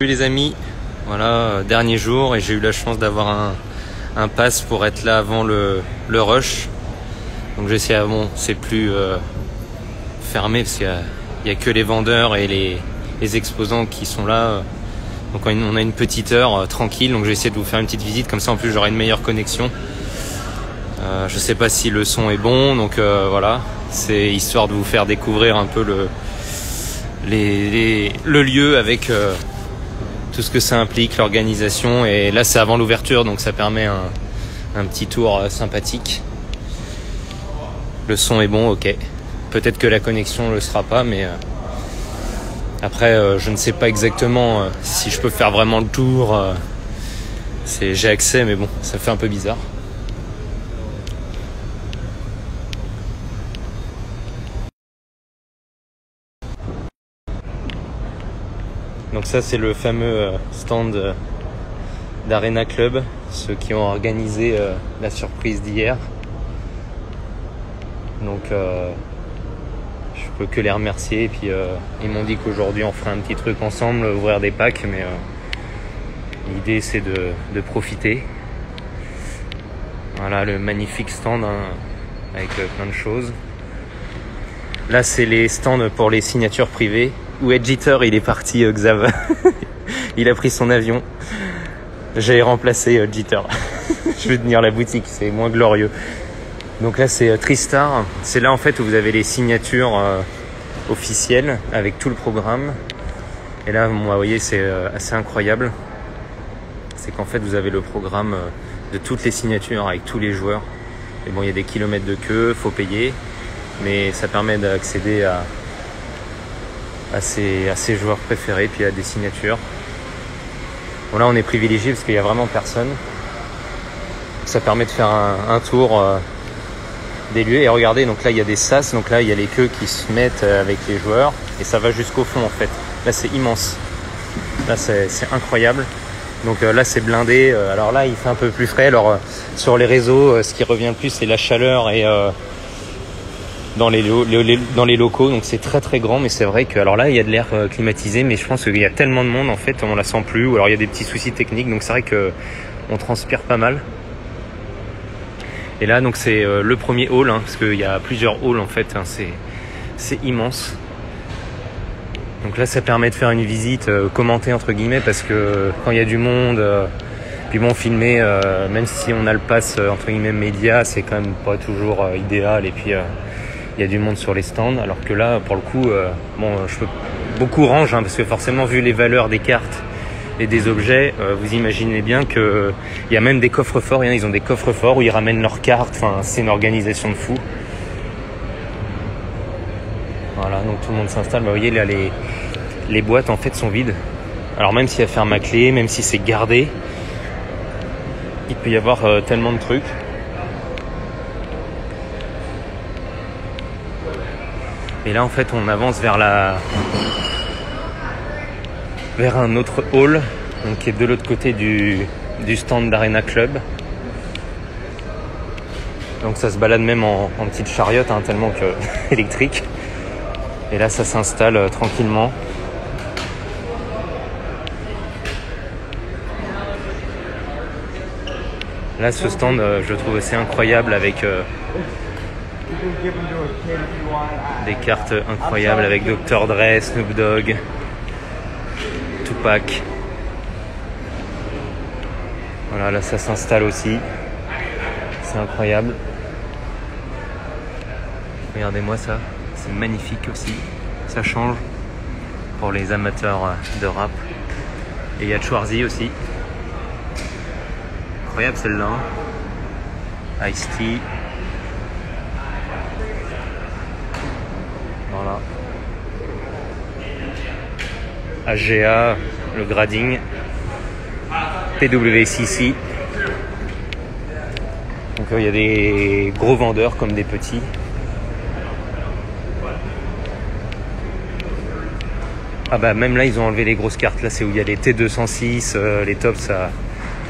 Salut les amis, voilà, dernier jour et j'ai eu la chance d'avoir un pass pour être là avant le rush. Donc j'essaie, bon, c'est plus fermé parce qu'il y a que les vendeurs et les exposants qui sont là. Donc on a une petite heure tranquille, donc j'ai essayé de vous faire une petite visite, comme ça en plus j'aurai une meilleure connexion. Je sais pas si le son est bon, donc voilà, c'est histoire de vous faire découvrir un peu le lieu avec tout ce que ça implique, l'organisation. Et là c'est avant l'ouverture, donc ça permet un petit tour sympathique. Le son est bon, ok. Peut-être que la connexion ne le sera pas, mais après je ne sais pas exactement si je peux faire vraiment le tour. J'ai accès, mais bon, ça fait un peu bizarre. Donc ça c'est le fameux stand d'Arena Club, ceux qui ont organisé la surprise d'hier. Donc je peux que les remercier. Et puis ils m'ont dit qu'aujourd'hui on ferait un petit truc ensemble, ouvrir des packs, mais l'idée c'est de profiter. Voilà le magnifique stand avec plein de choses. Là c'est les stands pour les signatures privées. Où est Jeter? Il est parti, Xav. Il a pris son avion. J'ai remplacé Jeter. Je vais tenir la boutique, c'est moins glorieux. Donc là c'est Tristar. C'est là en fait où vous avez les signatures officielles avec tout le programme. Et là, moi, vous voyez, c'est assez incroyable. C'est qu'en fait vous avez le programme de toutes les signatures avec tous les joueurs. Et bon, il y a des kilomètres de queue, faut payer. Mais ça permet d'accéder à ses joueurs préférés, puis à des signatures. Bon, là on est privilégié parce qu'il y a vraiment personne. Ça permet de faire un tour des lieux. Et regardez, donc là il y a des sas, donc là il y a les queues qui se mettent avec les joueurs et ça va jusqu'au fond en fait. Là c'est immense. Là c'est incroyable. Donc là c'est blindé. Alors là il fait un peu plus frais. Alors sur les réseaux, ce qui revient le plus c'est la chaleur et dans les locaux, donc c'est très très grand. Mais c'est vrai que alors là il y a de l'air climatisé, mais je pense qu'il y a tellement de monde en fait on la sent plus, ou alors il y a des petits soucis techniques, donc c'est vrai que on transpire pas mal. Et là donc c'est le premier hall, parce qu'il y a plusieurs halls en fait, c'est immense. Donc là ça permet de faire une visite commentée entre guillemets, parce que quand il y a du monde, puis bon, filmer, même si on a le pass entre guillemets média, c'est quand même pas toujours idéal. Et puis il y a du monde sur les stands, alors que là pour le coup beaucoup rangent, parce que forcément vu les valeurs des cartes et des objets, vous imaginez bien que il y a même des coffres-forts. Ils ont des coffres-forts où ils ramènent leurs cartes. Enfin, c'est une organisation de fou. Voilà, donc tout le monde s'installe. Vous voyez là, les boîtes en fait sont vides. Alors même s'il y a ferme à clé, même si c'est gardé, il peut y avoir tellement de trucs. Et là en fait on avance vers un autre hall, donc, qui est de l'autre côté du stand d'Arena Club. Donc ça se balade même en petite chariote, tellement que électrique. Et là ça s'installe tranquillement. Là ce stand je le trouve assez incroyable, avec des cartes incroyables avec Dr Dre, Snoop Dogg, Tupac. Voilà, là ça s'installe aussi. C'est incroyable. Regardez-moi ça, c'est magnifique aussi. Ça change pour les amateurs de rap. Et il y a Schwarzy aussi. Incroyable celle-là. Ice-T. Voilà. AGA, le grading. PWCC. Donc il y a des gros vendeurs comme des petits. Ah bah même là ils ont enlevé les grosses cartes. Là c'est où il y a les T206, les tops à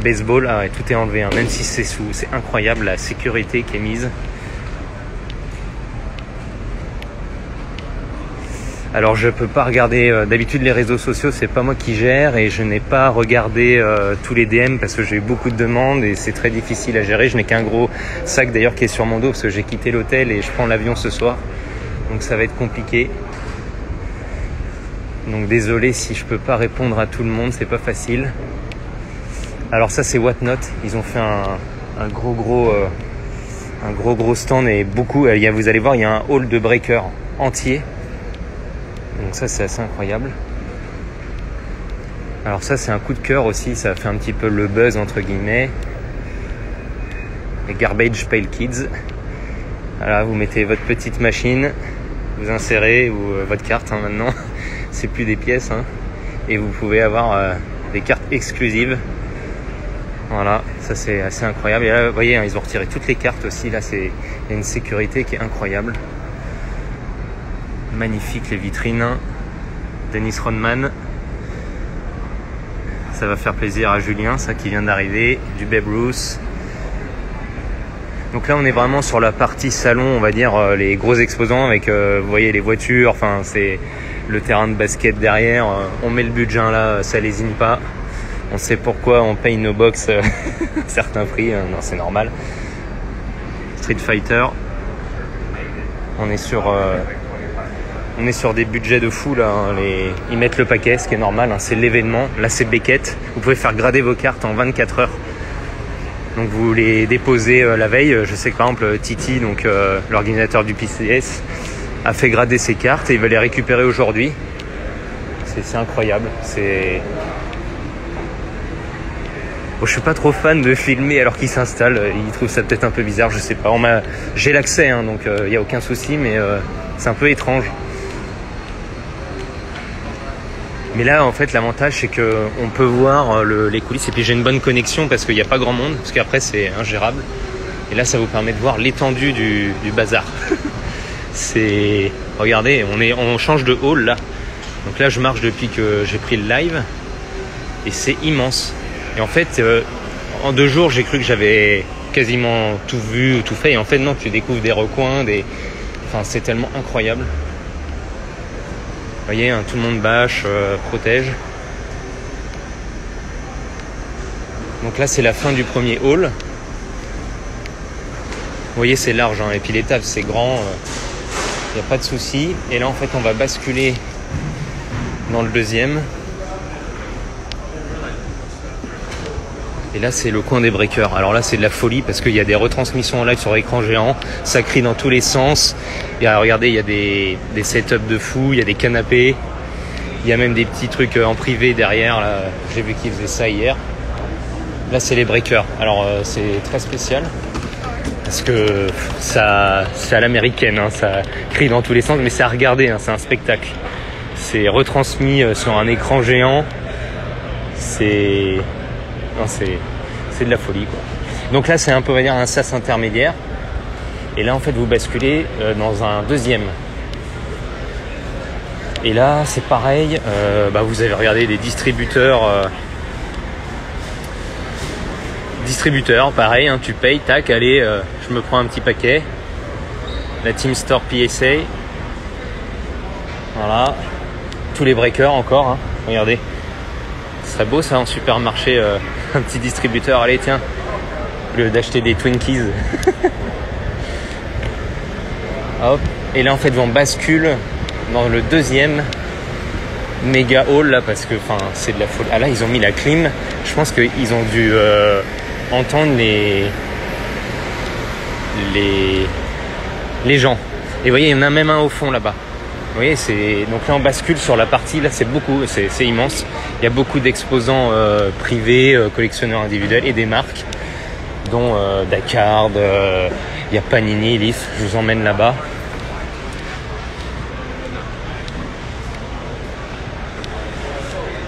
baseball. Ah, et tout est enlevé, même si c'est incroyable la sécurité qui est mise. Alors je peux pas regarder, d'habitude les réseaux sociaux c'est pas moi qui gère et je n'ai pas regardé tous les DM parce que j'ai eu beaucoup de demandes et c'est très difficile à gérer. Je n'ai qu'un gros sac d'ailleurs qui est sur mon dos parce que j'ai quitté l'hôtel et je prends l'avion ce soir. Donc ça va être compliqué. Donc désolé si je peux pas répondre à tout le monde, c'est pas facile. Alors ça c'est Whatnot, ils ont fait un gros stand et beaucoup, vous allez voir il y a un hall de breakers entier. Donc ça c'est assez incroyable. Alors ça c'est un coup de cœur aussi, ça fait un petit peu le buzz entre guillemets. Les Garbage Pail Kids. Voilà, vous mettez votre petite machine, vous insérez votre carte maintenant, c'est plus des pièces et vous pouvez avoir des cartes exclusives. Voilà, ça c'est assez incroyable. Et là, vous voyez, ils ont retiré toutes les cartes aussi. Là, il y a une sécurité qui est incroyable. Magnifique les vitrines. Dennis Rodman. Ça va faire plaisir à Julien, ça qui vient d'arriver. Du Babe Ruth. Donc là, on est vraiment sur la partie salon, on va dire, les gros exposants avec, vous voyez, les voitures. Enfin, c'est le terrain de basket derrière. On met le budget là, ça lésine pas. On sait pourquoi on paye nos box certains prix, non c'est normal. Street Fighter, on est sur des budgets de fou là. Ils mettent le paquet, ce qui est normal, c'est l'événement. Là c'est Beckett, vous pouvez faire grader vos cartes en 24 heures. Donc vous les déposez la veille. Je sais que par exemple Titi, donc l'organisateur du PCS, a fait grader ses cartes et il va les récupérer aujourd'hui. C'est incroyable, Bon, je suis pas trop fan de filmer alors qu'il s'installe. Il trouve ça peut-être un peu bizarre, je sais pas. J'ai l'accès, donc il y a aucun souci, mais c'est un peu étrange. Mais là, en fait, l'avantage c'est que on peut voir les coulisses et puis j'ai une bonne connexion parce qu'il n'y a pas grand monde, parce qu'après c'est ingérable. Et là, ça vous permet de voir l'étendue du bazar. Regardez, on change de hall là. Donc là, je marche depuis que j'ai pris le live et c'est immense. Et en fait, en 2 jours, j'ai cru que j'avais quasiment tout vu, tout fait. Et en fait, non, tu découvres des recoins, enfin, c'est tellement incroyable. Vous voyez, tout le monde bâche, protège. Donc là, c'est la fin du premier hall. Vous voyez, c'est large, et puis les tables, c'est grand. Il n'y a pas de souci. Et là, en fait, on va basculer dans le deuxième. Et là, c'est le coin des breakers. Alors là, c'est de la folie parce qu'il y a des retransmissions en live sur écran géant. Ça crie dans tous les sens. Et regardez, il y a des setups de fou. Il y a des canapés. Il y a même des petits trucs en privé derrière. Là, j'ai vu qu'ils faisaient ça hier. Là, c'est les breakers. Alors, c'est très spécial parce que c'est à l'américaine. Ça crie dans tous les sens, mais c'est à regarder. C'est un spectacle. C'est retransmis sur un écran géant. C'est de la folie, quoi. Donc là, c'est un peu, on va dire, un sas intermédiaire. Et là, en fait, vous basculez dans un deuxième. Et là, c'est pareil. Vous avez regardé des distributeurs. Pareil, tu payes, tac, allez, je me prends un petit paquet. La Team Store PSA. Voilà. Tous les breakers encore, regardez. Ce serait beau ça en supermarché, un petit distributeur, allez tiens, au lieu d'acheter des Twinkies. Hop. Et là en fait on bascule dans le deuxième méga hall là parce que c'est de la folie. Ah là ils ont mis la clim, je pense qu'ils ont dû entendre les gens. Et vous voyez il y en a même un au fond là-bas. Vous voyez, donc là on bascule sur la partie, là c'est immense. Il y a beaucoup d'exposants privés, collectionneurs individuels et des marques, dont Dakar, il y a Panini, Leaf, je vous emmène là-bas.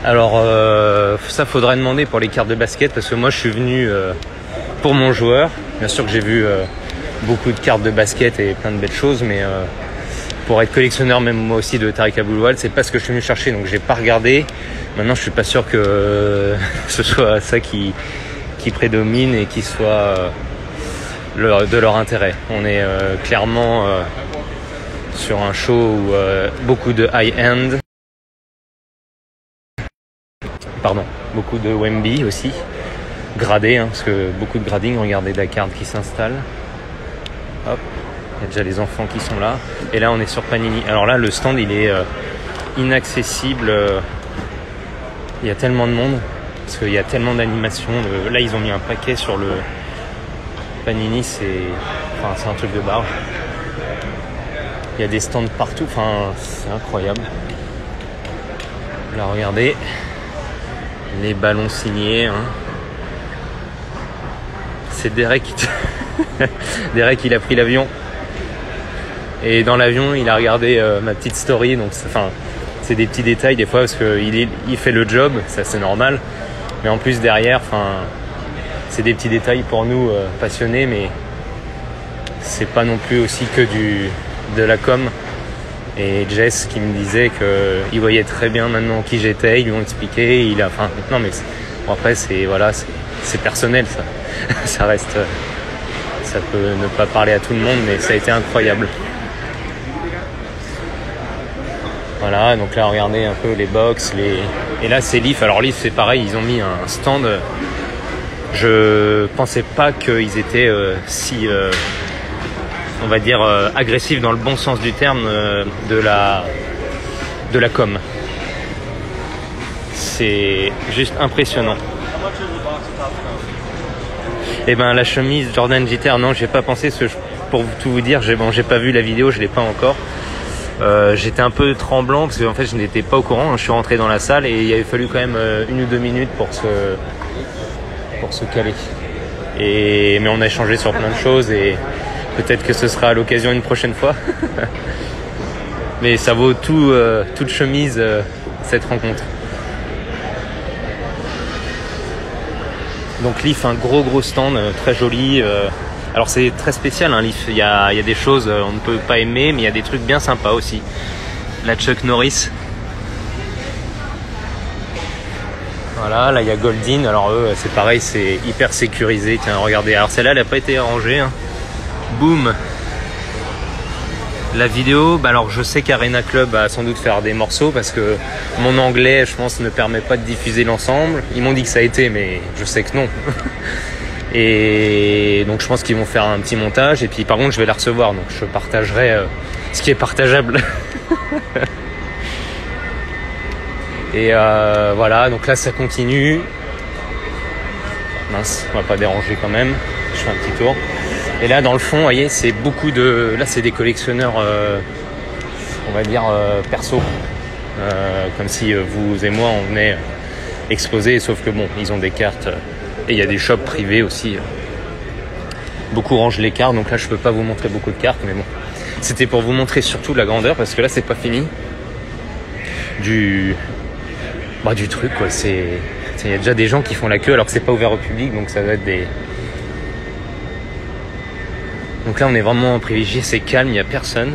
Alors ça faudrait demander pour les cartes de basket parce que moi je suis venu pour mon joueur. Bien sûr que j'ai vu beaucoup de cartes de basket et plein de belles choses, mais pour être collectionneur même moi aussi de Tariq Abouloual, c'est pas ce que je suis venu chercher, donc j'ai pas regardé. Maintenant je suis pas sûr que ce soit ça qui prédomine et qui soit de leur intérêt. On est clairement sur un show où beaucoup de high-end. Pardon, beaucoup de Wemby aussi. Gradé, hein, parce que beaucoup de grading. Regardez Dakar qui s'installe. Hop, il y a déjà les enfants qui sont là. Et là, on est sur Panini. Alors là, le stand, il est inaccessible. Il y a tellement de monde. Parce qu'il y a tellement d'animations. Là, ils ont mis un paquet sur le Panini. C'est un truc de barge. Il y a des stands partout. Enfin, c'est incroyable. Là, regardez. Les ballons signés. Hein. C'est Derek qui... Derek, il a pris l'avion. Et dans l'avion, il a regardé ma petite story. Donc, c'est des petits détails des fois parce qu'il fait le job. Ça, c'est normal. Mais en plus, derrière, c'est des petits détails pour nous passionnés. Mais c'est pas non plus aussi que de la com. Et Jess qui me disait qu'il voyait très bien maintenant qui j'étais. Ils lui ont expliqué. Non, mais après, c'est personnel, ça. Ça reste... Ça peut ne pas parler à tout le monde, mais ça a été incroyable. Voilà, donc là, regardez un peu les box. Et là, c'est Leaf. Alors Leaf, c'est pareil, ils ont mis un stand. Je pensais pas qu'ils étaient si... on va dire agressifs dans le bon sens du terme de la com. C'est juste impressionnant. Et ben la chemise Jordan JTR, non, j'ai pas pensé, pour tout vous dire, j'ai pas vu la vidéo, je l'ai pas encore. J'étais un peu tremblant parce que en fait je n'étais pas au courant, hein. Je suis rentré dans la salle et il avait fallu quand même 1 ou 2 minutes pour se caler. Mais on a échangé sur plein de choses et peut-être que ce sera à l'occasion une prochaine fois. Mais ça vaut toute chemise cette rencontre. Donc Leaf, un gros stand, très joli. Alors c'est très spécial, hein, Leaf. Il y a des choses on ne peut pas aimer, mais il y a des trucs bien sympas aussi. La Chuck Norris. Voilà, là il y a Goldin. Alors eux, c'est pareil, c'est hyper sécurisé. Tiens, regardez. Alors celle-là, elle n'a pas été rangée. Hein. Boum. La vidéo, alors je sais qu'Arena Club va sans doute faire des morceaux parce que mon anglais, je pense, ne permet pas de diffuser l'ensemble. Ils m'ont dit que ça a été, mais je sais que non. Et donc je pense qu'ils vont faire un petit montage. Et puis par contre, je vais la recevoir, donc je partagerai ce qui est partageable. Et voilà, donc là ça continue. Mince, on va pas déranger quand même. Je fais un petit tour. Et là, dans le fond, vous voyez, c'est beaucoup de... Là, c'est des collectionneurs, on va dire, perso. Comme si vous et moi, on venait exposer. Sauf que bon, ils ont des cartes. Et il y a des shops privés aussi. Beaucoup rangent les cartes. Donc là, je peux pas vous montrer beaucoup de cartes. Mais bon, c'était pour vous montrer surtout la grandeur. Parce que là, c'est pas fini. Du truc, quoi. Il y a déjà des gens qui font la queue alors que c'est pas ouvert au public. Donc ça doit être des... Donc là, on est vraiment privilégié, c'est calme, il n'y a personne.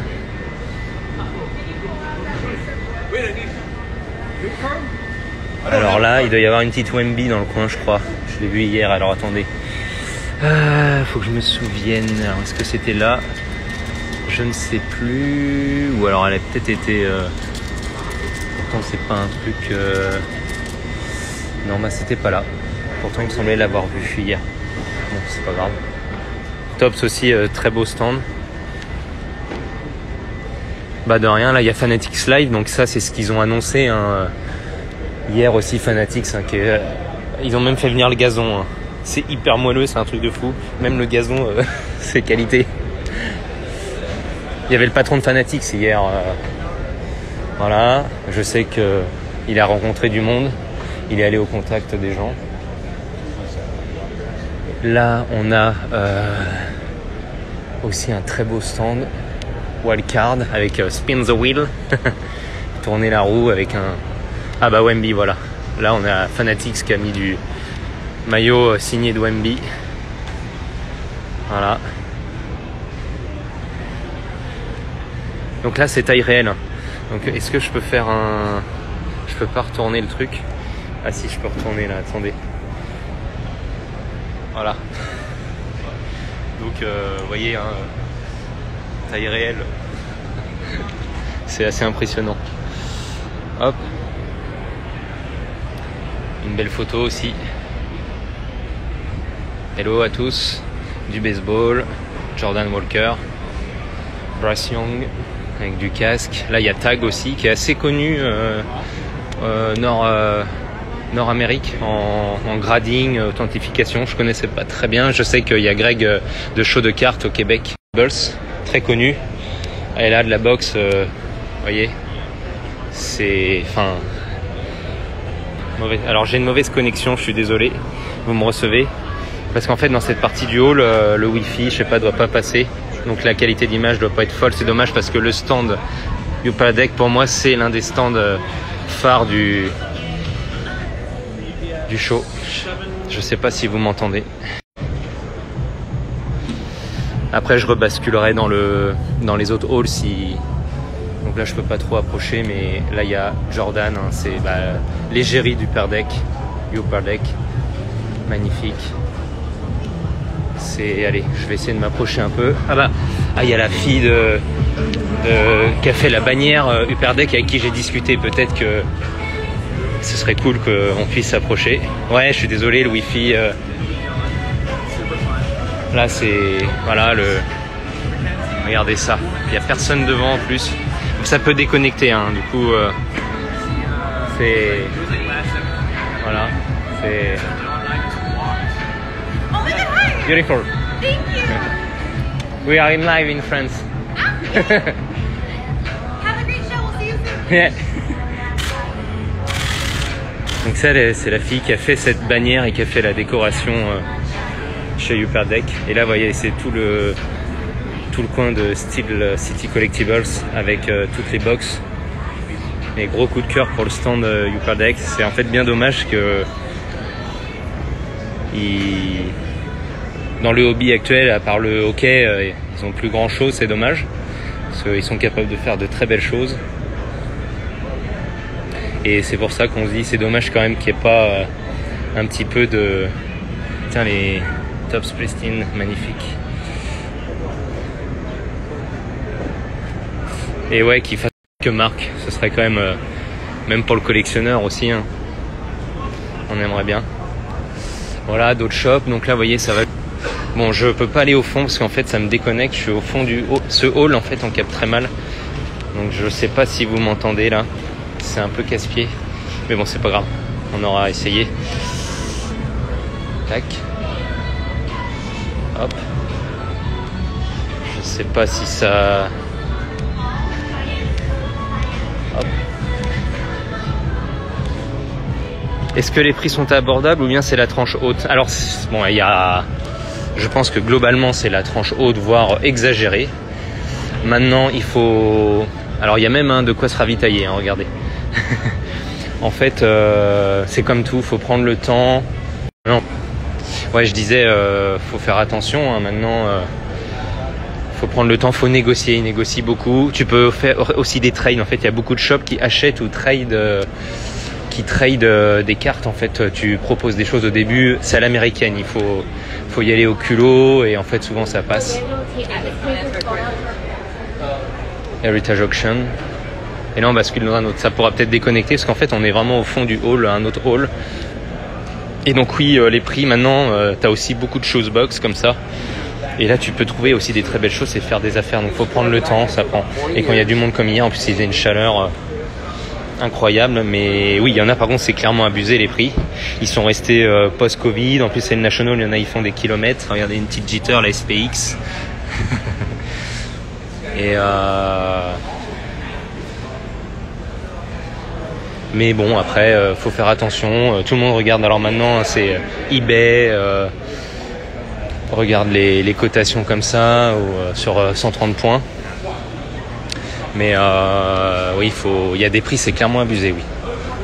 Alors là, il doit y avoir une petite Wemby dans le coin, je crois. Je l'ai vu hier, alors attendez. Faut que je me souvienne. Alors, est-ce que c'était là? Je ne sais plus. Ou alors elle a peut-être été... Pourtant, c'est pas un truc... Non, c'était pas là. Pourtant, il me semblait l'avoir vu hier. Bon, c'est pas grave. Tops aussi, très beau stand. De rien, là il y a Fanatics Live, donc ça c'est ce qu'ils ont annoncé hein. Hier aussi Fanatics, hein, ils ont même fait venir le gazon. Hein. C'est hyper moelleux, c'est un truc de fou. Même le gazon, c'est qualité. Il y avait le patron de Fanatics hier. Voilà, je sais qu'il a rencontré du monde, il est allé au contact des gens. Là, on a aussi un très beau stand Wildcard avec Spin the Wheel. Tourner la roue avec un... Wemby, voilà. Là, on a Fanatics qui a mis du maillot signé de Wemby. Voilà. Donc là, c'est taille réelle. Donc, est-ce que je peux faire un... Je peux pas retourner le truc. Ah si, je peux retourner là, attendez. Voilà. Donc, vous voyez, hein, taille réelle. C'est assez impressionnant. Hop. Une belle photo aussi. Hello à tous. Du baseball. Jordan Walker. Bryce Young avec du casque. Là il y a Tag aussi qui est assez connu Nord-Amérique en grading, authentification. Je connaissais pas très bien. Je sais qu'il y a Greg de Show de cartes au Québec. Bulls, très connu. Et là de la boxe, voyez, c'est, enfin, mauvais. Alors j'ai une mauvaise connexion, je suis désolé. Vous me recevez parce qu'en fait dans cette partie du hall, le Wi-Fi, je sais pas, doit pas passer. Donc la qualité d'image doit pas être folle. C'est dommage parce que le stand Upper Deck pour moi c'est l'un des stands phares du show. Je sais pas si vous m'entendez. Après je rebasculerai dans les autres halls si. Donc là je peux pas trop approcher, mais là il y a Jordan, hein, c'est l'égérie du Upper Deck. Magnifique. Allez, je vais essayer de m'approcher un peu. Il y a la fille qui a fait la bannière Upper Deck avec qui j'ai discuté. Peut-être que ce serait cool qu'on puisse s'approcher. Ouais, je suis désolé, le Wi-Fi. Là, c'est... Voilà, regardez ça. Il n'y a personne devant en plus. Ça peut déconnecter, hein. Du coup, c'est... Voilà, c'est... Beautiful. Thank you. We are in live in France. Have a great show. We'll see you soon. Yeah. Donc ça, c'est la fille qui a fait cette bannière et qui a fait la décoration chez Upper Deck. Et là, vous voyez, c'est tout le coin de style City Collectibles avec toutes les box. Et gros coup de cœur pour le stand Upper Deck. C'est en fait bien dommage que dans le hobby actuel, à part le hockey, ils ont plus grand chose, c'est dommage. Parce qu'ils sont capables de faire de très belles choses. Et c'est pour ça qu'on se dit, c'est dommage quand même qu'il n'y ait pas un petit peu de... Tiens, les Topps Pristine, magnifiques. Et ouais, qu'ils fassent quelques marques, ce serait quand même pour le collectionneur aussi, hein. On aimerait bien. Voilà, d'autres shops. Donc là, vous voyez, ça va... Bon, je peux pas aller au fond parce qu'en fait ça me déconnecte. Je suis au fond ce hall, en fait on capte très mal. Donc je sais pas si vous m'entendez là. C'est un peu casse-pied. Mais bon, c'est pas grave. On aura essayé. Tac. Hop. Je sais pas si ça... Hop. Est-ce que les prix sont abordables ou bien c'est la tranche haute? Alors, bon, il y a... Je pense que globalement c'est la tranche haute, voire exagérée. Maintenant il faut... Alors il y a même de quoi se ravitailler, hein, regardez. En fait c'est comme tout, faut prendre le temps. Non. Ouais, je disais, faut faire attention, hein, maintenant faut prendre le temps, faut négocier, il négocie beaucoup. Tu peux faire aussi des trades, en fait il y a beaucoup de shops qui achètent ou trade des cartes. En fait tu proposes des choses au début, c'est à l'américaine, il faut y aller au culot et en fait souvent ça passe. Heritage Auction. Et là on bascule dans un autre, ça pourra peut-être déconnecter parce qu'en fait on est vraiment au fond du hall, un autre hall. Et donc oui, les prix maintenant, t'as aussi beaucoup de choses box comme ça. Et là tu peux trouver aussi des très belles choses et faire des affaires, donc faut prendre le temps, ça prend. Et quand il y a du monde comme hier, en plus il y a une chaleur incroyable, mais oui, il y en a par contre, c'est clairement abusé les prix. Ils sont restés post-Covid, en plus c'est le National, il y en a, ils font des kilomètres. Regardez une petite jitter, la SPX. Et mais bon, après, faut faire attention. Tout le monde regarde. Alors maintenant, c'est eBay. Regarde les cotations comme ça, ou sur 130 points. Mais oui, il y a des prix, c'est clairement abusé, oui.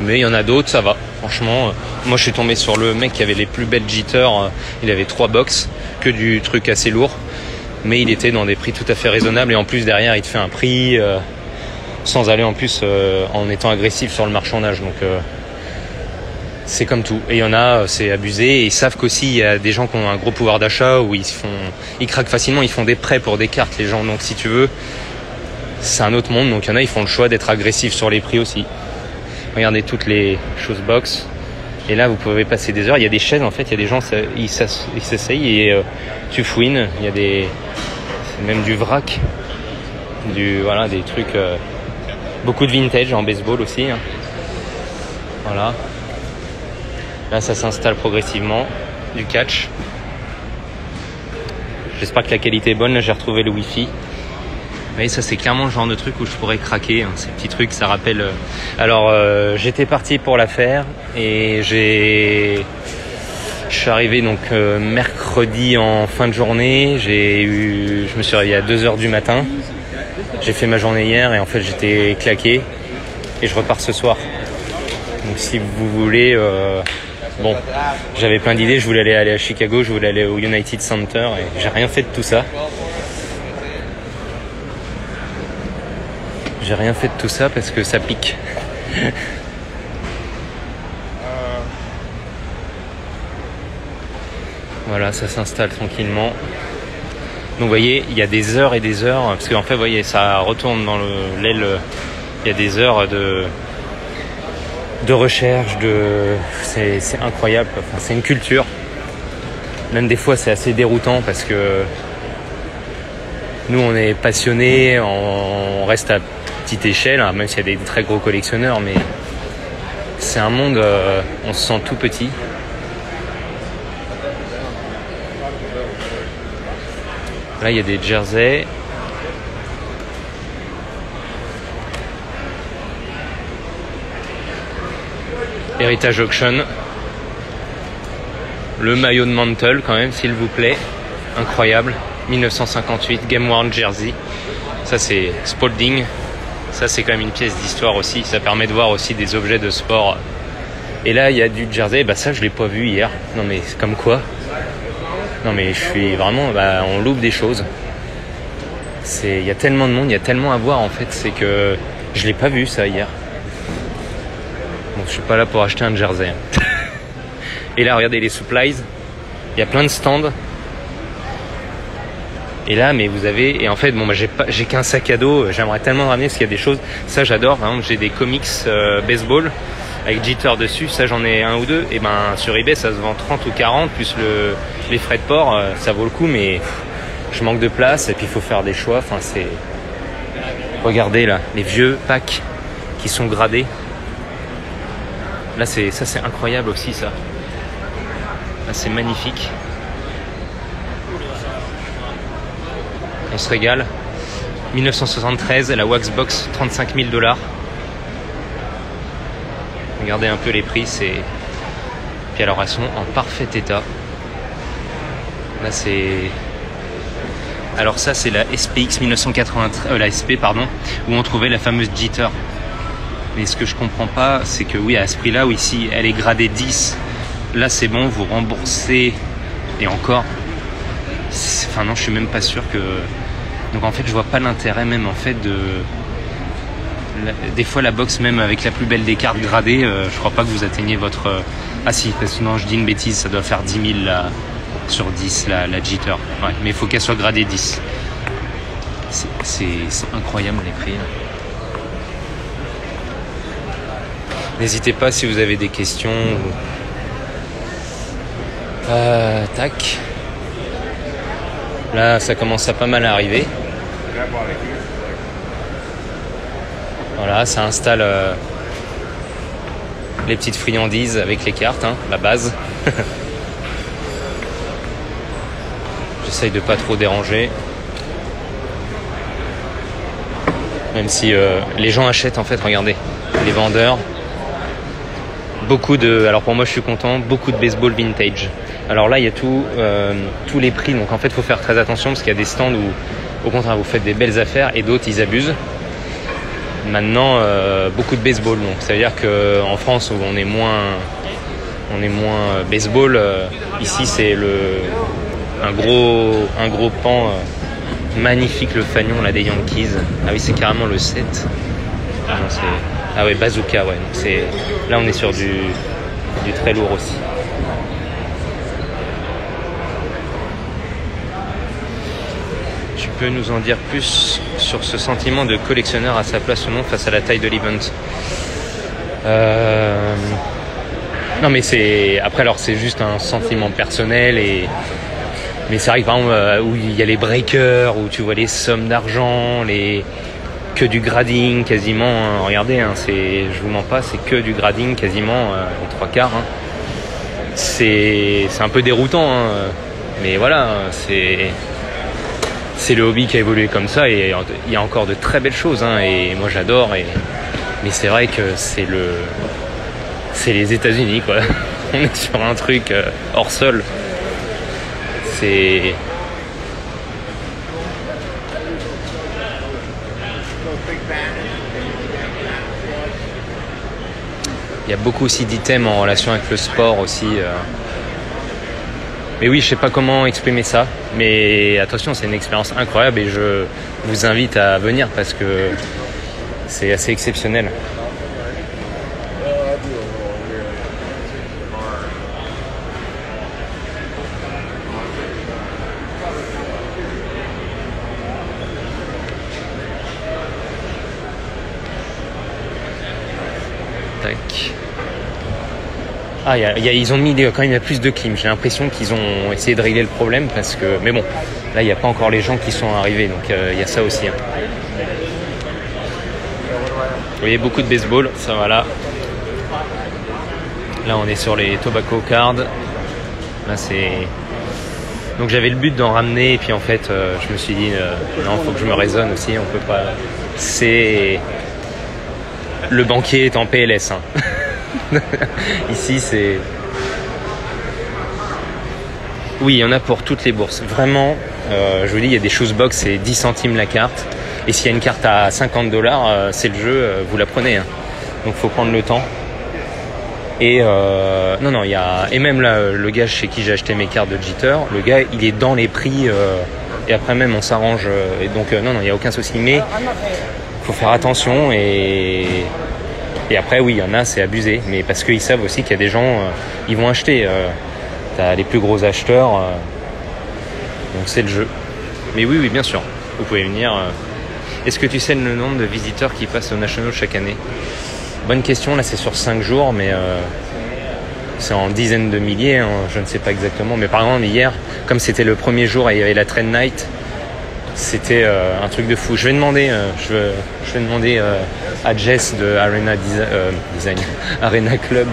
Mais il y en a d'autres, ça va. Franchement, moi je suis tombé sur le mec qui avait les plus belles jitters. Il avait 3 box, que du truc assez lourd. Mais il était dans des prix tout à fait raisonnables. Et en plus, derrière, il te fait un prix sans aller en plus en étant agressif sur le marchandage. Donc c'est comme tout. Et il y en a, c'est abusé. Et ils savent qu'aussi, il y a des gens qui ont un gros pouvoir d'achat où ils craquent facilement. Ils font des prêts pour des cartes, les gens. Donc si tu veux... c'est un autre monde. Donc il y en a, ils font le choix d'être agressifs sur les prix aussi. Regardez toutes les choses box. Et là, vous pouvez passer des heures. Il y a des chaises, en fait. Il y a des gens, ils s'asseyent et tu fouines. Il y a c'est même du vrac. Voilà, des trucs... beaucoup de vintage en baseball aussi. Hein. Voilà. Là, ça s'installe progressivement. Du catch. J'espère que la qualité est bonne. Là, j'ai retrouvé le Wi-Fi. Vous voyez, ça c'est clairement le genre de truc où je pourrais craquer. Hein. Ces petits trucs, ça rappelle... Alors, j'étais parti pour la faire et je suis arrivé donc mercredi en fin de journée. Je me suis réveillé à 2h du matin. J'ai fait ma journée hier et en fait j'étais claqué et je repars ce soir. Donc si vous voulez... Bon, j'avais plein d'idées. Je voulais aller à Chicago, je voulais aller au United Center et j'ai rien fait de tout ça. J'ai rien fait de tout ça parce que ça pique. Voilà, ça s'installe tranquillement. Donc vous voyez, il y a des heures et des heures, parce qu'en fait, vous voyez, ça retourne dans l'aile. Il y a des heures de recherche, c'est incroyable. Enfin, c'est une culture. Même des fois, c'est assez déroutant parce que nous, on est passionnés, on reste à petite échelle, hein, même s'il y a des très gros collectionneurs, mais c'est un monde, on se sent tout petit. Là, il y a des jerseys. Heritage Auction. Le maillot de Mantle, quand même, s'il vous plaît. Incroyable. 1958, Game Worn Jersey. Ça, c'est Spalding. Ça, c'est quand même une pièce d'histoire aussi. Ça permet de voir aussi des objets de sport. Et là, il y a du jersey. Bah, ça, je l'ai pas vu hier. Non, mais c'est comme quoi. Non, mais je suis vraiment... on loupe des choses. Il y a tellement de monde, il y a tellement à voir, en fait. C'est que je l'ai pas vu, ça, hier. Bon, je suis pas là pour acheter un jersey. Et là, regardez les supplies. Il y a plein de stands. Et là, mais vous avez... Et en fait, bon, j'ai qu'un sac à dos. J'aimerais tellement ramener parce qu'il y a des choses... Ça, j'adore. Par exemple, j'ai des comics baseball avec Jeter dessus. Ça, j'en ai un ou deux. Et sur eBay, ça se vend 30 ou 40. Plus les frais de port, ça vaut le coup. Mais je manque de place. Et puis, il faut faire des choix. Enfin, c'est... Regardez, là. Les vieux packs qui sont gradés. Là, c'est incroyable aussi, ça. Là, c'est magnifique. On se régale. 1973, la Waxbox, $35 000. Regardez un peu les prix, Puis alors, elles sont en parfait état. Là, c'est... Alors ça, c'est la SPX 1993... la SP, pardon, où on trouvait la fameuse Jeter. Mais ce que je comprends pas, c'est que oui, à ce prix-là, où ici, elle est gradée 10. Là, c'est bon, vous remboursez. Et encore... Enfin non, je suis même pas sûr que... Donc en fait, je vois pas l'intérêt même en fait de... Des fois, la box même avec la plus belle des cartes gradées, je crois pas que vous atteignez votre... Ah si, parce que non, je dis une bêtise, ça doit faire 10 000 là, sur 10, la Jeter. Ouais, mais il faut qu'elle soit gradée 10. C'est incroyable les prix. N'hésitez pas si vous avez des questions. Tac. Là, ça commence à pas mal à arriver. Voilà, ça installe les petites friandises avec les cartes, hein, la base. J'essaye de pas trop déranger. Même si les gens achètent, en fait, regardez, les vendeurs. Alors pour moi, je suis content, beaucoup de baseball vintage. Alors là, il y a tous les prix. Donc en fait, il faut faire très attention parce qu'il y a des stands où, au contraire, vous faites des belles affaires et d'autres, ils abusent. Maintenant, beaucoup de baseball. Donc ça veut dire qu'en France, où on est moins baseball, ici, c'est un gros pan magnifique, le fanion là, des Yankees. Ah oui, c'est carrément le 7. Ah ouais, bazooka, ouais. Donc là, on est sur du très lourd aussi. peux nous en dire plus sur ce sentiment de collectionneur à sa place ou non face à la taille de l'event? Non, mais c'est après, alors c'est juste un sentiment personnel, mais c'est vrai que par exemple où il y a les breakers, où tu vois les sommes d'argent, que du grading quasiment, hein. Regardez, hein, je vous mens pas, c'est que du grading quasiment, les 3/4, hein. C'est un peu déroutant, hein. Mais voilà, c'est le hobby qui a évolué comme ça, et il y a encore de très belles choses, hein, et moi j'adore, mais c'est vrai que c'est les États-Unis, quoi. On est sur un truc hors sol. Il y a beaucoup aussi d'items en relation avec le sport aussi. Mais oui, je sais pas comment exprimer ça. Mais attention, c'est une expérience incroyable et je vous invite à venir parce que c'est assez exceptionnel. Ah, ils ont mis quand même plus de clim. J'ai l'impression qu'ils ont essayé de régler le problème parce que, mais bon, là il n'y a pas encore les gens qui sont arrivés, donc il y a ça aussi. Hein. Vous voyez beaucoup de baseball, ça va là. Là on est sur les tobacco cards. Là c'est. Donc j'avais le but d'en ramener et puis en fait je me suis dit non, faut que je me raisonne aussi, on peut pas. Le banquier est en PLS. Hein. Ici c'est... Oui, il y en a pour toutes les bourses. Vraiment, je vous dis, il y a des shoesbox, c'est 10 centimes la carte. Et s'il y a une carte à $50, c'est le jeu, vous la prenez. Hein. Donc faut prendre le temps. Et non, il y a... Et même là, le gars chez qui j'ai acheté mes cartes de Jitter, le gars, il est dans les prix. Et après même, on s'arrange. Et donc, non, il n'y a aucun souci. Mais faut faire attention et après, oui, il y en a, c'est abusé. Mais parce qu'ils savent aussi qu'il y a des gens, ils vont acheter. T'as les plus gros acheteurs. Donc c'est le jeu. Mais oui, bien sûr. Vous pouvez venir. Est-ce que tu sais le nombre de visiteurs qui passent au National chaque année? Bonne question. Là, c'est sur 5 jours, mais c'est en dizaines de milliers. Hein, je ne sais pas exactement. Mais par exemple, hier, comme c'était le premier jour et il y avait la Trend Night, c'était un truc de fou. Je vais demander à Jess de Arena Design, Arena Club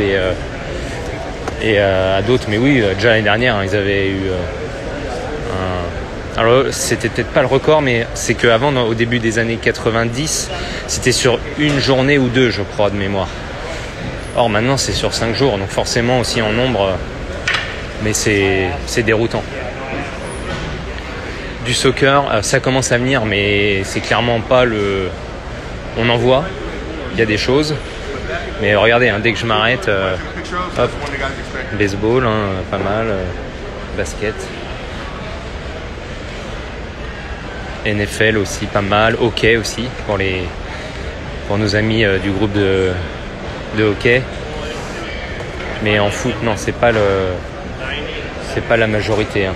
et à d'autres. Mais oui, déjà l'année dernière, hein, ils avaient eu alors c'était peut-être pas le record, mais c'est qu'avant, au début des années 90, c'était sur une journée ou deux, je crois, de mémoire. Or maintenant, c'est sur 5 jours, donc forcément aussi en nombre, mais c'est déroutant. Du soccer, ça commence à venir, mais c'est clairement pas le... On en voit, il y a des choses, mais regardez, hein, dès que je m'arrête, hop, baseball, hein, pas mal, basket, NFL aussi, pas mal, hockey aussi, pour nos amis du groupe de hockey, mais en foot, non, c'est pas la majorité, hein.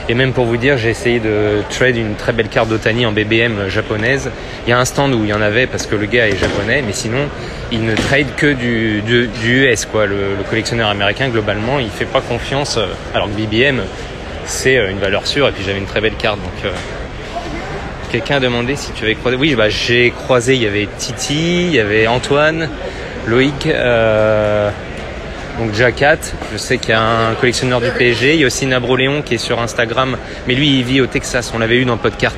Et même pour vous dire, j'ai essayé de trade une très belle carte d'Otani en BBM japonaise. Il y a un stand où il y en avait parce que le gars est japonais, mais sinon, il ne trade que du US, quoi. Le collectionneur américain, globalement, il fait pas confiance. Alors que BBM, c'est une valeur sûre. Et puis j'avais une très belle carte. Donc, quelqu'un a demandé si tu avais croisé. Oui, j'ai croisé. Il y avait Titi, il y avait Antoine, Loïc. Donc Jacat, je sais qu'il y a un collectionneur du PSG, il y a aussi Nabro Léon qui est sur Instagram, mais lui il vit au Texas, on l'avait eu dans Podcart.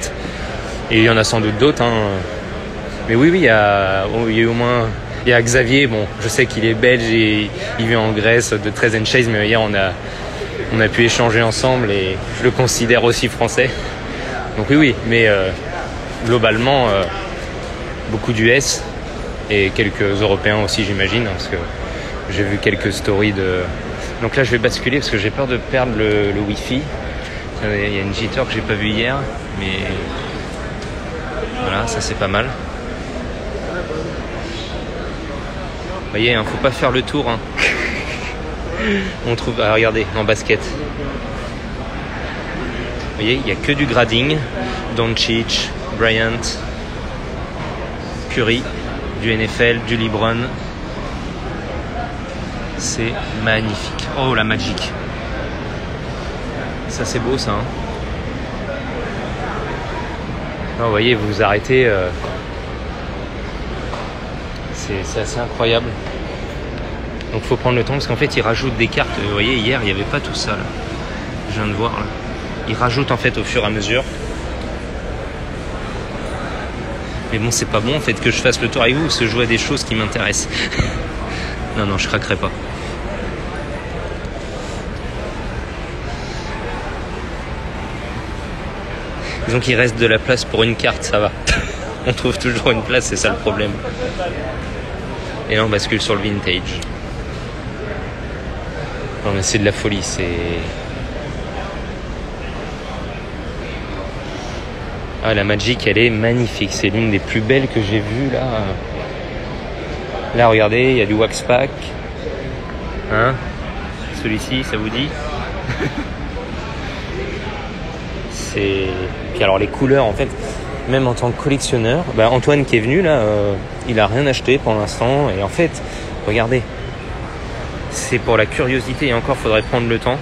Et il y en a sans doute d'autres, hein. Mais oui, il y a au moins... Il y a Xavier, bon, je sais qu'il est belge et il vit en Grèce de 13 and Chase, mais hier on a pu échanger ensemble et je le considère aussi français. Donc oui, mais globalement, beaucoup d'US et quelques Européens aussi j'imagine, parce que j'ai vu quelques stories de... Donc là, je vais basculer parce que j'ai peur de perdre le Wi-Fi. Il y a une Jitter que j'ai pas vue hier, mais voilà, ça c'est pas mal. Vous voyez, hein, faut pas faire le tour. Hein. On trouve, ah, regardez, en basket. Vous voyez, il n'y a que du grading. Doncic, Bryant, Curry, du NFL, du LeBron. C'est magnifique. Oh, la Magic. Ça, c'est beau, ça. Hein. Non, vous voyez, vous vous arrêtez. C'est assez incroyable. Donc, il faut prendre le temps parce qu'en fait, ils rajoutent des cartes. Vous voyez, hier, il n'y avait pas tout ça. Là. Je viens de voir. Là. Ils rajoutent en fait au fur et à mesure. Mais bon, c'est pas bon en fait que je fasse le tour avec vous, parce que je vois des choses qui m'intéressent. Non, je craquerai pas. Disons qu'il reste de la place pour une carte, ça va. On trouve toujours une place, c'est ça le problème. Et là, on bascule sur le vintage. Non, mais c'est de la folie, c'est... Ah, la Magic, elle est magnifique. C'est l'une des plus belles que j'ai vues, là. Là, regardez, il y a du wax pack. Hein? Celui-ci, ça vous dit? C'est... Puis alors, les couleurs, en fait, même en tant que collectionneur... Bah, Antoine qui est venu, là, il a rien acheté pour l'instant. Et en fait, regardez. C'est pour la curiosité. Et encore, faudrait prendre le temps.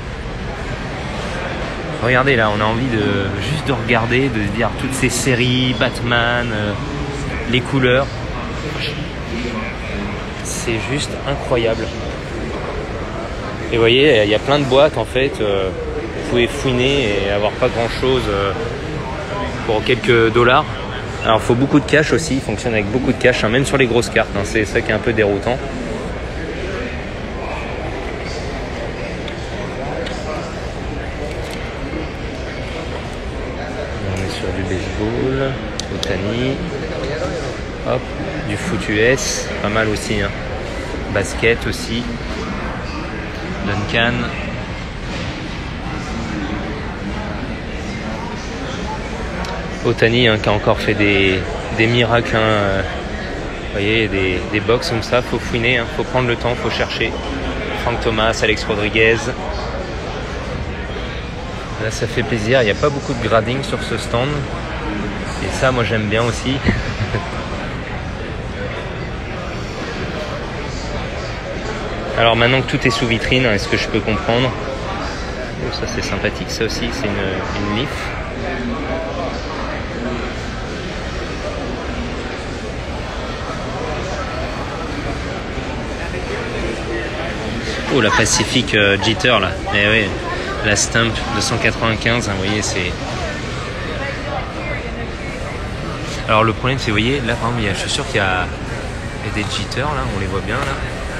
Regardez là, on a envie juste de regarder, de se dire toutes ces séries, Batman, les couleurs. C'est juste incroyable. Et vous voyez, il y a plein de boîtes en fait. Vous pouvez fouiner et avoir pas grand chose pour quelques dollars. Alors il faut beaucoup de cash aussi, il fonctionne avec beaucoup de cash, hein, même sur les grosses cartes. Hein, c'est ça qui est un peu déroutant. Du baseball, Otani, hop, du foot US, pas mal aussi, hein. Basket aussi, Duncan, Otani hein, qui a encore fait des miracles, hein. Vous voyez, des box comme ça, faut fouiner, hein. Faut prendre le temps, faut chercher. Frank Thomas, Alex Rodriguez. Là, ça fait plaisir. Il n'y a pas beaucoup de grading sur ce stand. Et ça, moi, j'aime bien aussi. Alors, maintenant que tout est sous vitrine, est-ce que je peux comprendre? Oh, ça, c'est sympathique. Ça aussi, c'est une Leaf. Oh, la Pacific Jitter, là. Eh oui. La Stamp 295, hein, vous voyez, c'est... Alors le problème, c'est, vous voyez, là par exemple, je suis sûr qu'il y a des jitters, là, on les voit bien, là.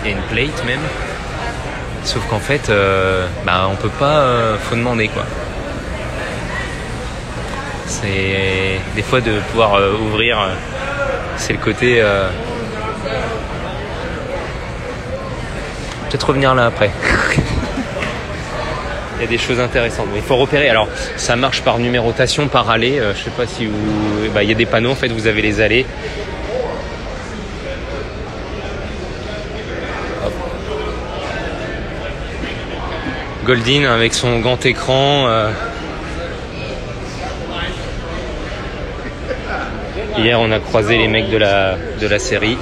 Il y a une plate même. Sauf qu'en fait, on peut pas... faut demander, quoi. C'est... Des fois, de pouvoir ouvrir, c'est le côté... Peut-être revenir là après. Il y a des choses intéressantes. Il faut repérer. Alors, ça marche par numérotation, par allée. Je sais pas si vous... il y a des panneaux, en fait, vous avez les allées. Hop. Goldin avec son grand écran. Hier, on a croisé les mecs de la série.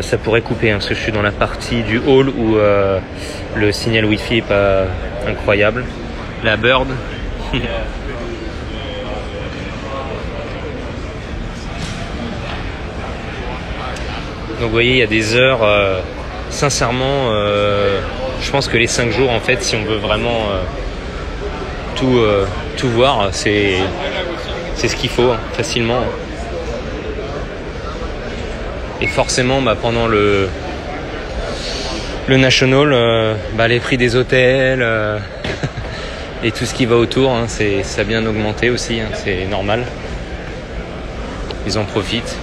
Ça pourrait couper hein, parce que je suis dans la partie du hall où le signal Wi-Fi est pas incroyable. La Bird. Donc vous voyez, il y a des heures. Sincèrement, je pense que les 5 jours, en fait, si on veut vraiment tout voir, c'est ce qu'il faut hein, facilement. Et forcément, pendant le National, les prix des hôtels et tout ce qui va autour, hein, ça a bien augmenté aussi, hein, c'est normal. Ils en profitent.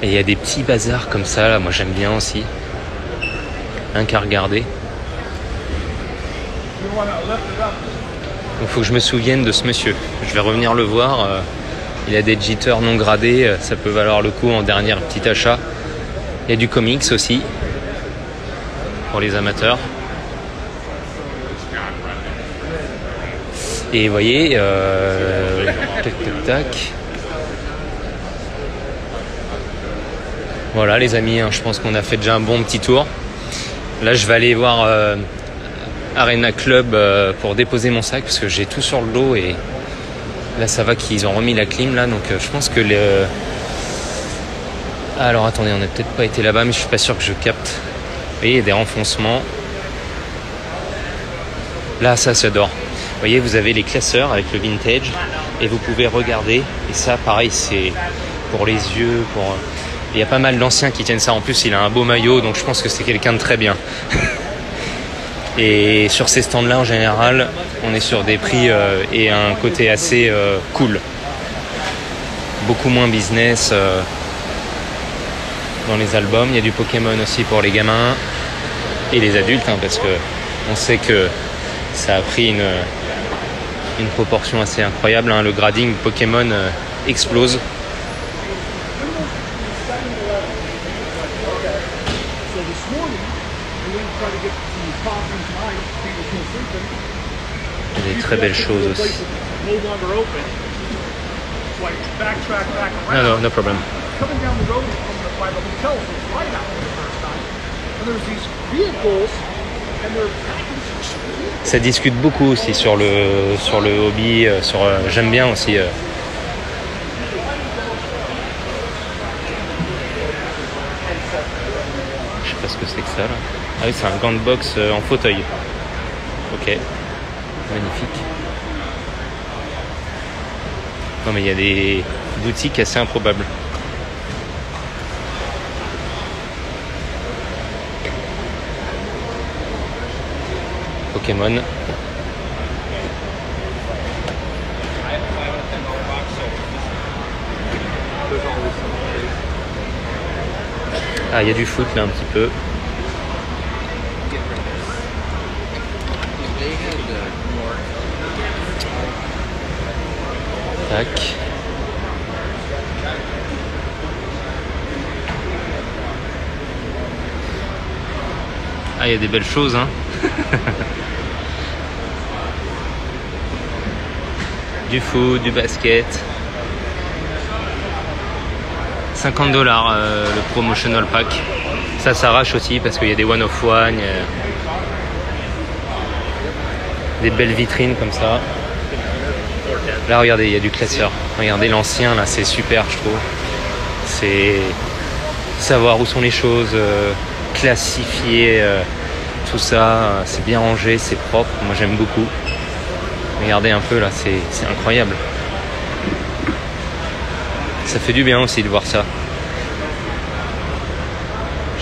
Et il y a des petits bazars comme ça, là, moi j'aime bien aussi. Un qu'à regarder. Il faut que je me souvienne de ce monsieur. Je vais revenir le voir. Il a des jitters non gradés. Ça peut valoir le coup en dernier petit achat. Il y a du comics aussi. Pour les amateurs. Et vous voyez, tac tac tac. Voilà les amis, je pense qu'on a fait déjà un bon petit tour. Là je vais aller voir Arena Club pour déposer mon sac parce que j'ai tout sur le dos et là ça va qu'ils ont remis la clim là, donc je pense que alors attendez, on n'a peut-être pas été là-bas mais je suis pas sûr que je capte. Vous voyez, il y a des renfoncements. Là ça j'adore. Vous voyez, vous avez les classeurs avec le vintage et vous pouvez regarder. Et ça, pareil, c'est pour les yeux. Il y a pas mal d'anciens qui tiennent ça. En plus, il a un beau maillot, donc je pense que c'est quelqu'un de très bien. Et sur ces stands-là, en général, on est sur des prix et un côté assez cool. Beaucoup moins business dans les albums. Il y a du Pokémon aussi pour les gamins et les adultes, hein, parce que on sait que ça a pris une proportion assez incroyable, hein. Le grading Pokémon explose. Il y a des très belles choses aussi. No, no problem. Ça discute beaucoup aussi sur le hobby, j'aime bien aussi. Je sais pas ce que c'est que ça là. Ah oui, c'est un gant de boxe en fauteuil. Ok, magnifique. Non mais il y a des boutiques assez improbables. Pokémon. Ah, il y a du foot là un petit peu. Tac. Ah, il y a des belles choses, hein. Du foot, du basket. $50 le promotional pack. Ça s'arrache aussi parce qu'il y a des one of one. Des belles vitrines comme ça. Là regardez, il y a du classeur. Regardez l'ancien là, c'est super je trouve. C'est savoir où sont les choses, classifier tout ça, c'est bien rangé, c'est propre. Moi j'aime beaucoup. Regardez un peu là, c'est incroyable. Ça fait du bien aussi de voir ça.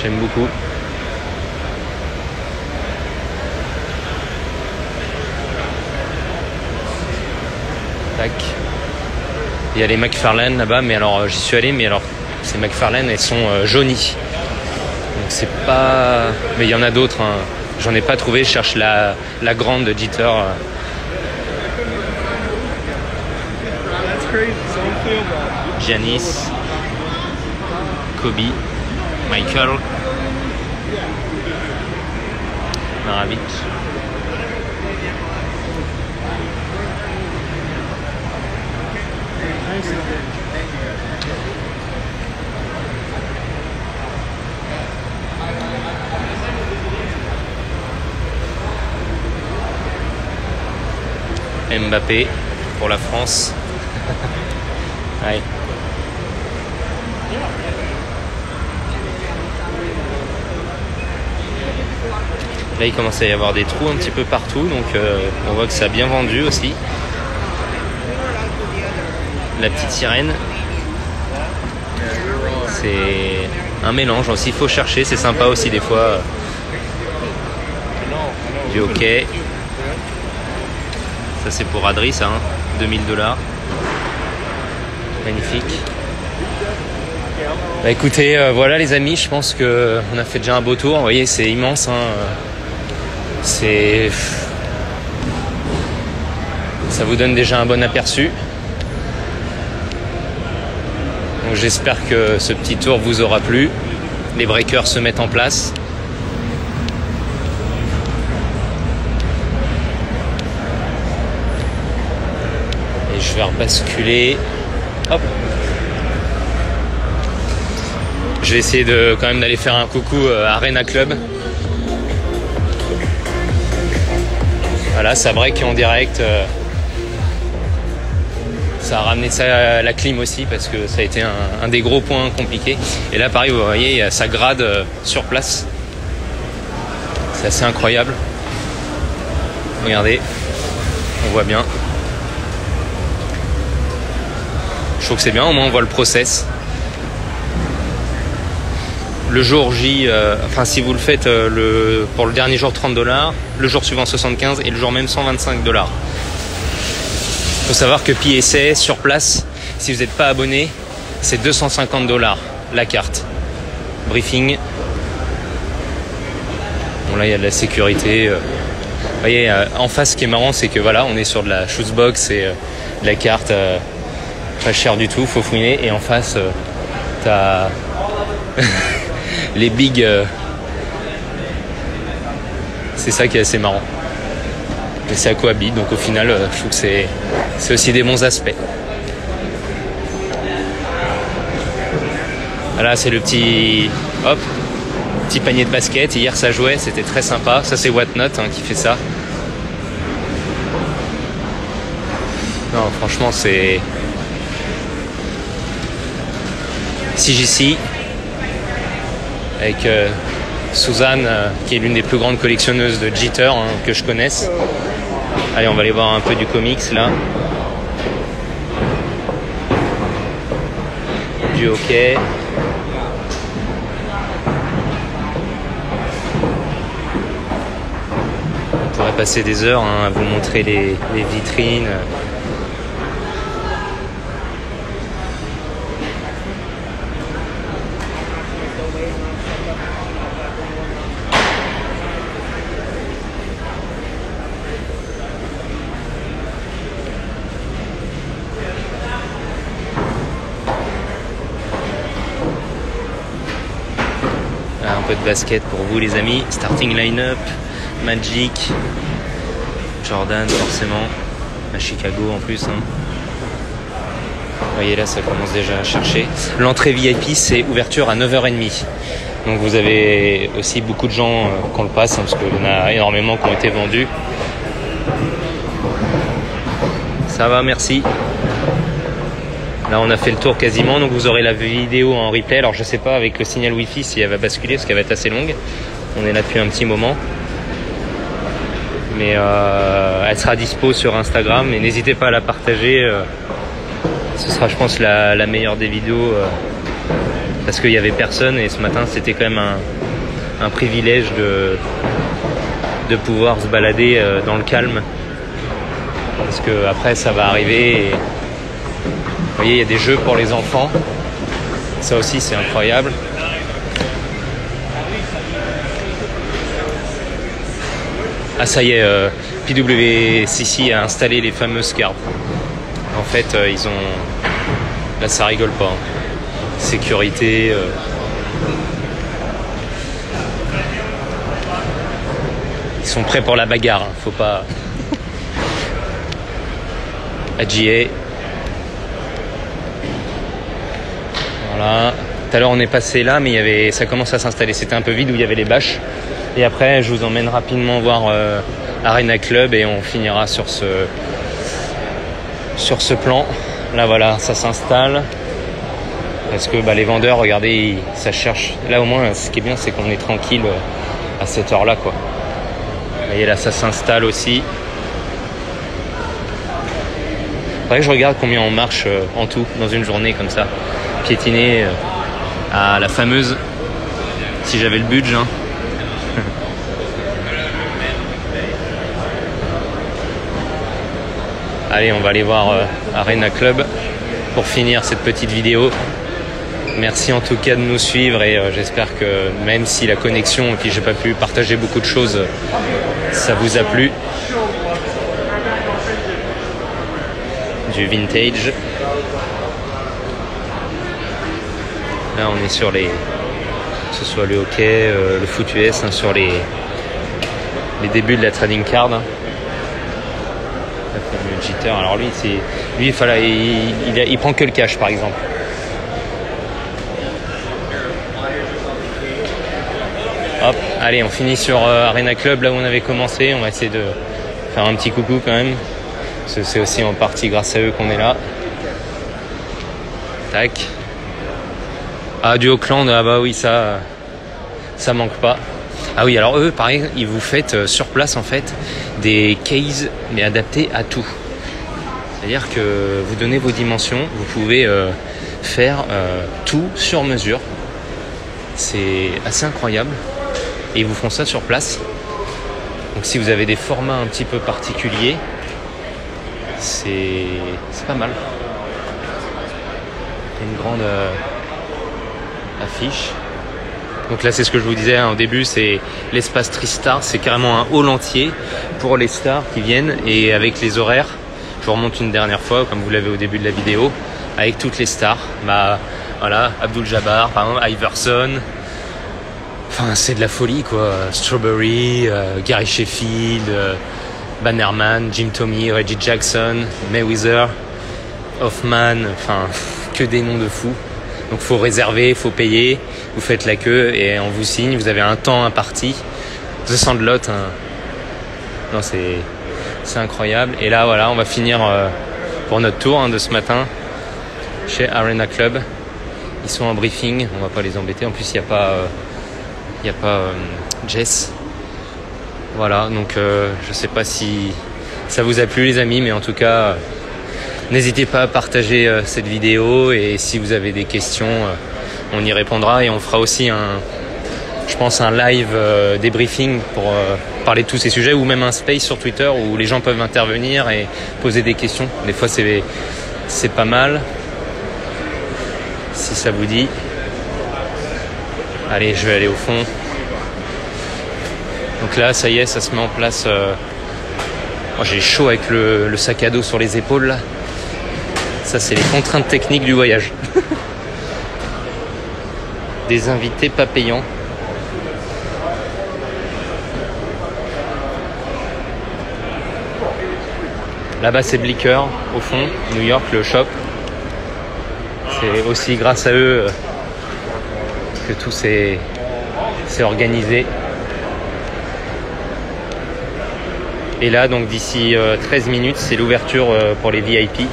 J'aime beaucoup. Tac. Il y a les McFarlane là-bas, mais alors j'y suis allé, mais alors ces McFarlane elles sont jaunies. Donc c'est pas. Mais il y en a d'autres. Hein. J'en ai pas trouvé. Je cherche la grande Jitter. Giannis, Kobe, Michael, Maravich. Mbappé pour la France. Ouais. Là, il commence à y avoir des trous un petit peu partout, donc on voit que ça a bien vendu aussi. La petite sirène. C'est un mélange aussi, il faut chercher, c'est sympa aussi des fois. Du hockey. Ça c'est pour Adri ça, hein, $2000. Magnifique. Bah écoutez, voilà les amis, je pense que on a fait déjà un beau tour. Vous voyez, c'est immense, hein. C'est Ça vous donne déjà un bon aperçu. Donc j'espère que ce petit tour vous aura plu. Les breakers se mettent en place. Et je vais rebasculer. Hop. Je vais essayer de quand même d'aller faire un coucou à Arena Club. Voilà, ça break en direct. Ça a ramené ça à la clim aussi parce que ça a été un des gros points compliqués. Et là, pareil, vous voyez, ça grade sur place. C'est assez incroyable. Regardez, on voit bien. Je trouve que c'est bien, au moins on voit le process. Le jour J, enfin si vous le faites pour le dernier jour $30, le jour suivant 75 et le jour même $125. Il faut savoir que PSA sur place, si vous n'êtes pas abonné, c'est $250 la carte. Briefing. Bon là il y a de la sécurité. Vous voyez, en face ce qui est marrant c'est que voilà, on est sur de la shootbox et de la carte pas chère du tout, faut fouiner. Et en face, t'as les big. C'est ça qui est assez marrant. Et ça cohabite, donc au final, je trouve que c'est aussi des bons aspects. Voilà, c'est le petit panier de basket. Hier, ça jouait, c'était très sympa. Ça, c'est Whatnot qui fait ça. Non, franchement, c'est CGC avec Suzanne, qui est l'une des plus grandes collectionneuses de Jeter que je connaisse. Allez, on va aller voir un peu du comics là. Du hockey. On pourrait passer des heures à vous montrer les vitrines. Un peu de basket pour vous les amis. Starting line-up, Magic, Jordan forcément, à Chicago en plus. Vous voyez là, ça commence déjà à chercher. L'entrée VIP, c'est ouverture à 9h30. Donc vous avez aussi beaucoup de gens qu'on le passe, parce qu'il y en a énormément qui ont été vendus. Ça va, merci. Là on a fait le tour quasiment, donc vous aurez la vidéo en replay. Alors je sais pas avec le signal wifi si elle va basculer parce qu'elle va être assez longue. On est là depuis un petit moment. Mais elle sera dispo sur Instagram et n'hésitez pas à la partager. Ce sera je pense la meilleure des vidéos parce qu'il y avait personne et ce matin c'était quand même un privilège de pouvoir se balader dans le calme. Parce que après ça va arriver et vous voyez, il y a des jeux pour les enfants. Ça aussi, c'est incroyable. Ah, ça y est, PWCC a installé les fameuses cartes. En fait, ils ont... Là, ça rigole pas. Sécurité... Ils sont prêts pour la bagarre. Faut pas... AGA. Voilà. Tout à l'heure on est passé là, mais ça commence à s'installer. C'était un peu vide où il y avait les bâches. Et après, je vous emmène rapidement voir Arena Club et on finira sur ce plan. Là voilà, ça s'installe. Parce que les vendeurs, regardez, ça cherche. Là au moins, ce qui est bien, c'est qu'on est tranquille à cette heure-là, quoi. Vous voyez là, ça s'installe aussi. Faudrait que je regarde combien on marche en tout dans une journée comme ça. Piétiner à la fameuse, si j'avais le budget. Allez, on va aller voir Arena Club pour finir cette petite vidéo. Merci en tout cas de nous suivre et j'espère que même si la connexion et puis j'ai pas pu partager beaucoup de choses, ça vous a plu. du vintage. Là on est sur les, que ce soit le hockey, le foot US, hein, sur les débuts de la trading card. Le jitter. Alors lui, il prend que le cash par exemple. Hop, allez, on finit sur Arena Club, là où on avait commencé. On va essayer de faire un petit coucou quand même. Parce que c'est aussi en partie grâce à eux qu'on est là. Tac. Ah, du Auckland, ah bah oui, ça manque pas. Ah oui, alors eux, pareil, ils vous faites sur place en fait des cases, mais adaptés à tout. C'est-à-dire que vous donnez vos dimensions, vous pouvez faire tout sur mesure. C'est assez incroyable. Et ils vous font ça sur place. Donc si vous avez des formats un petit peu particuliers, c'est pas mal. Il y a une grande affiche. Donc là c'est ce que je vous disais au début, c'est l'espace Tristar, c'est carrément un hall entier pour les stars qui viennent, et avec les horaires, je vous remonte une dernière fois comme vous l'avez au début de la vidéo, avec toutes les stars. Bah voilà, Abdul Jabbar, par exemple, Iverson. Enfin, c'est de la folie, quoi. Strawberry, Gary Sheffield, Bannerman, Jim Thomey, Reggie Jackson, Mayweather, Hoffman, enfin, que des noms de fous. Donc, faut réserver, faut payer, vous faites la queue et on vous signe, vous avez un temps imparti. The Sandlot, hein. Non, c'est incroyable. Et là, voilà, on va finir pour notre tour de ce matin chez Arena Club. Ils sont en briefing, on va pas les embêter. En plus, il n'y a pas Jess. Voilà, donc je sais pas si ça vous a plu les amis, mais en tout cas n'hésitez pas à partager cette vidéo, et si vous avez des questions on y répondra, et on fera aussi je pense un live débriefing pour parler de tous ces sujets, ou même un space sur Twitter où les gens peuvent intervenir et poser des questions. Des fois c'est pas mal si ça vous dit. Allez, je vais aller au fond. Donc là, ça y est, ça se met en place. Oh, j'ai chaud avec le sac à dos sur les épaules là. Ça, c'est les contraintes techniques du voyage. Des invités pas payants. Là-bas, c'est Blicker, au fond, New York, le shop. C'est aussi grâce à eux que tout s'est organisé. Et là, donc d'ici 13 minutes, c'est l'ouverture pour les VIP.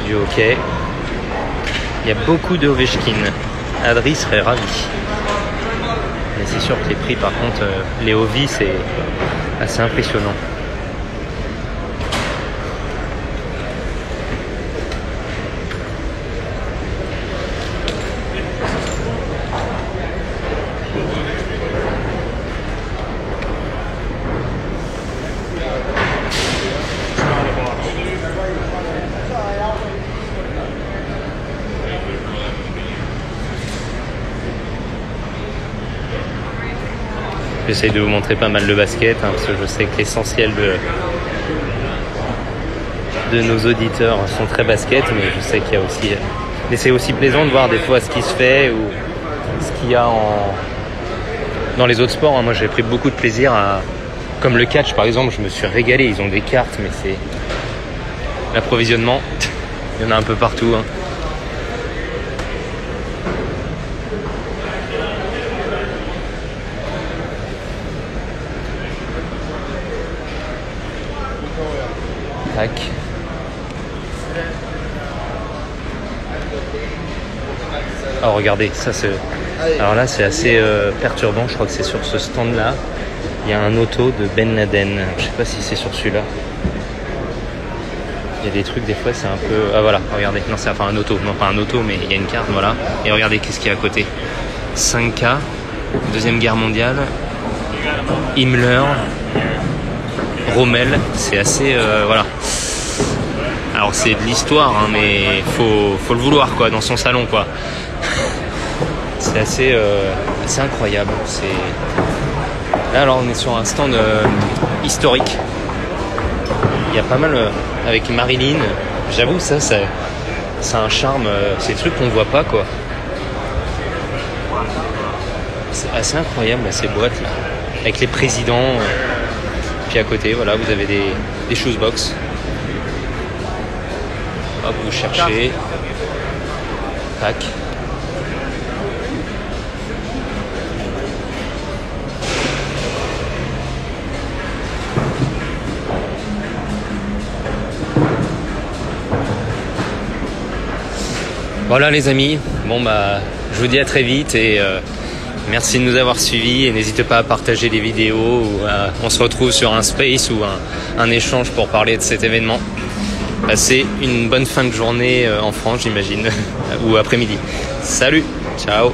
Du hockey. Il y a beaucoup de Ovechkin. Adri serait ravi. Mais c'est sûr que les prix, par contre, les Ovi, c'est assez impressionnant. J'essaye de vous montrer pas mal de basket, parce que je sais que l'essentiel de nos auditeurs sont très basket, mais je sais qu'il y a aussi... Mais c'est aussi plaisant de voir des fois ce qui se fait ou ce qu'il y a dans les autres sports. Moi, j'ai pris beaucoup de plaisir à... Comme le catch, par exemple, je me suis régalé. Ils ont des cartes, mais c'est... L'approvisionnement, il y en a un peu partout. Tac. Oh, regardez, ça c'est... Alors là, c'est assez perturbant. Je crois que c'est sur ce stand-là. Il y a un auto de Ben Laden. Je sais pas si c'est sur celui-là. Il y a des trucs, des fois, c'est un peu... Ah voilà, regardez. Non, c'est enfin un auto. Non, pas un auto, mais il y a une carte, voilà. Et regardez qu'est-ce qu'il y a à côté. 5K, Deuxième Guerre mondiale, Himmler, Rommel. C'est assez voilà. Alors c'est de l'histoire, hein, mais faut le vouloir quoi, dans son salon quoi. C'est assez incroyable. Là alors on est sur un stand historique. Il y a pas mal avec Marilyn. J'avoue ça a un charme. C'est des trucs qu'on voit pas quoi. C'est assez incroyable là, ces boîtes là, avec les présidents. Puis à côté, voilà, vous avez des shoesbox. Hop, vous cherchez. Tac. Voilà les amis, bon bah je vous dis à très vite et merci de nous avoir suivis et n'hésitez pas à partager les vidéos ou on se retrouve sur un space ou un échange pour parler de cet événement. Passez une bonne fin de journée en France j'imagine ou après-midi. Salut, ciao.